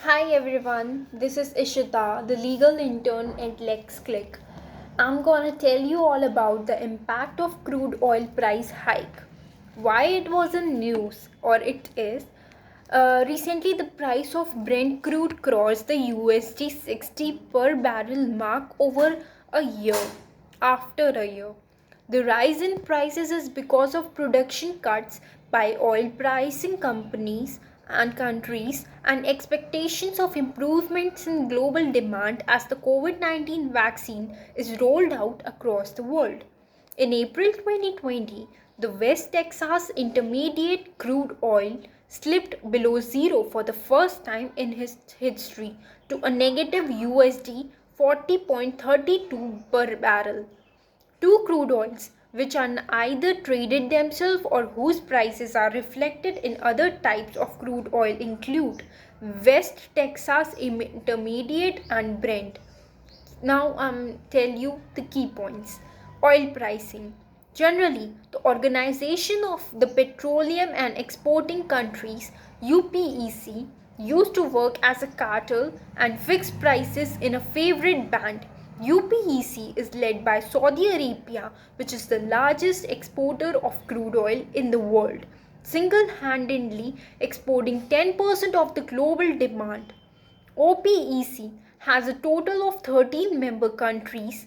Hi everyone, this is Ishita, the legal intern at LexClick. I'm gonna tell you all about the impact of crude oil price hike, why it was in news or it is. Recently, the price of Brent crude crossed the USD 60 per barrel mark over a year. After a year, the rise in prices is because of production cuts by oil pricing companies and countries and expectations of improvements in global demand as the COVID-19 vaccine is rolled out across the world. In April 2020, the West Texas Intermediate crude oil slipped below zero for the first time in its history to a negative USD 40.32 per barrel. Two crude oils, which are either traded themselves or whose prices are reflected in other types of crude oil, include West Texas Intermediate and Brent. Now tell you the key points. Oil pricing. Generally, the Organization of the Petroleum and Exporting Countries UPEC used to work as a cartel and fix prices in a favorite band. UPEC is led by Saudi Arabia, which is the largest exporter of crude oil in the world, single-handedly exporting 10% of the global demand. OPEC has a total of 13 member countries,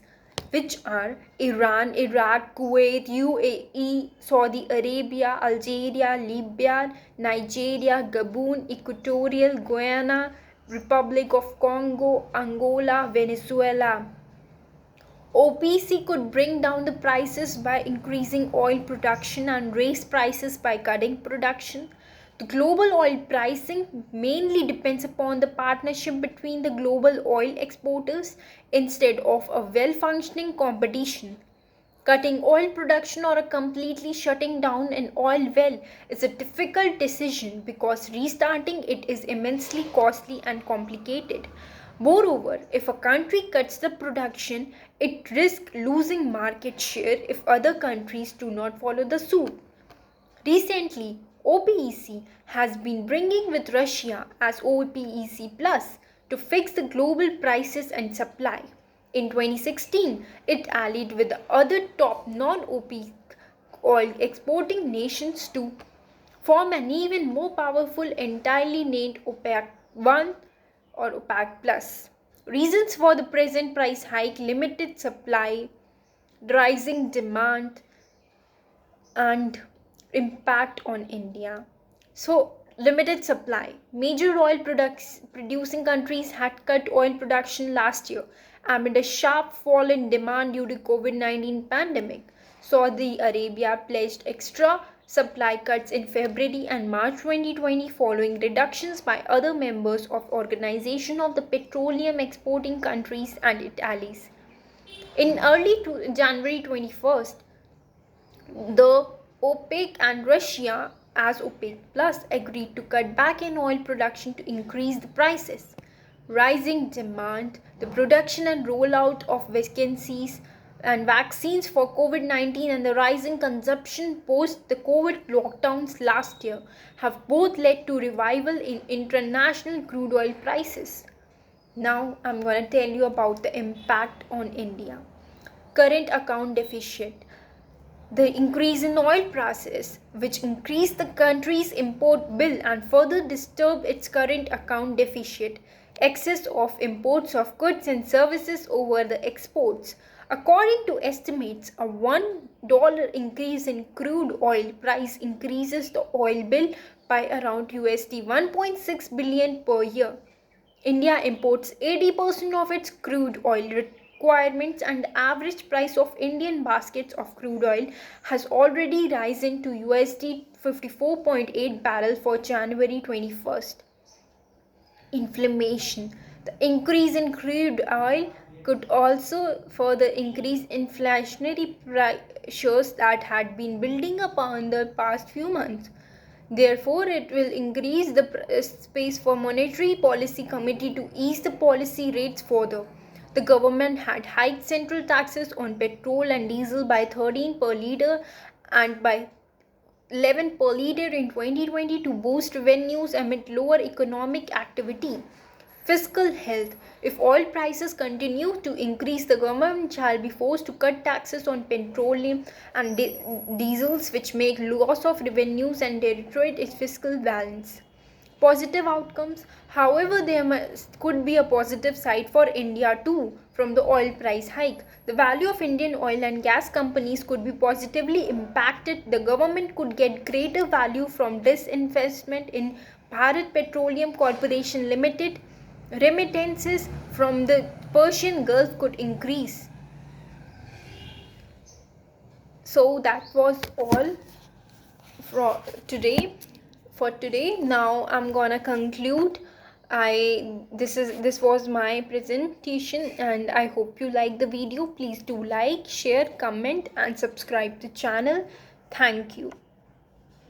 which are Iran, Iraq, Kuwait, UAE, Saudi Arabia, Algeria, Libya, Nigeria, Gabon, Equatorial Guinea, Republic of Congo, Angola, Venezuela. OPC could bring down the prices by increasing oil production and raise prices by cutting production. The global oil pricing mainly depends upon the partnership between the global oil exporters instead of a well functioning competition. Cutting oil production or completely shutting down an oil well is a difficult decision because restarting it is immensely costly and complicated. Moreover, if a country cuts the production, it risks losing market share if other countries do not follow the suit. Recently, OPEC has been bringing with Russia as OPEC Plus to fix the global prices and supply. In 2016, it allied with the other top non-OPEC oil exporting nations to form an even more powerful entirely named OPEC 1 or OPEC Plus. Reasons for the present price hike: limited supply, rising demand, and impact on India. So, limited supply. Major oil products producing countries had cut oil production last year amid a sharp fall in demand due to COVID-19 pandemic. Saudi Arabia pledged extra supply cuts in February and March 2020 following reductions by other members of Organization of the Petroleum Exporting Countries and its allies. In early January 21st, the OPEC and Russia as OPEC Plus agreed to cut back in oil production to increase the prices. Rising demand, the production and rollout of vaccines for COVID-19 and the rising consumption post the COVID lockdowns last year have both led to revival in international crude oil prices. Now I'm going to tell you about the impact on India. Current account deficit. The increase in oil prices, which increased the country's import bill and further disturbed its current account deficit, excess of imports of goods and services over the exports. According to estimates, a $1 increase in crude oil price increases the oil bill by around USD 1.6 billion per year. India imports 80% of its crude oil requirements, and the average price of Indian baskets of crude oil has already risen to USD 54.8 barrel for January 21st. Inflation. The increase in crude oil could also further increase inflationary pressures that had been building up in the past few months. Therefore, it will increase the space for Monetary Policy Committee to ease the policy rates further. The government had hiked central taxes on petrol and diesel by 13 per litre and by 11 per liter in 2020 to boost revenues amid lower economic activity. Fiscal health. If oil prices continue to increase, the government shall be forced to cut taxes on petroleum and diesels, which make loss of revenues and deteriorate its fiscal balance. Positive outcomes. However, could be a positive side for India too from the oil price hike. The value of Indian oil and gas companies could be positively impacted. The government could get greater value from disinvestment in Bharat Petroleum Corporation Limited. Remittances from the Persian Gulf could increase. So that was all for today. Now I'm gonna conclude. This was my presentation, and I hope you like the video. Please do like, share, comment, and subscribe to the channel. Thank you.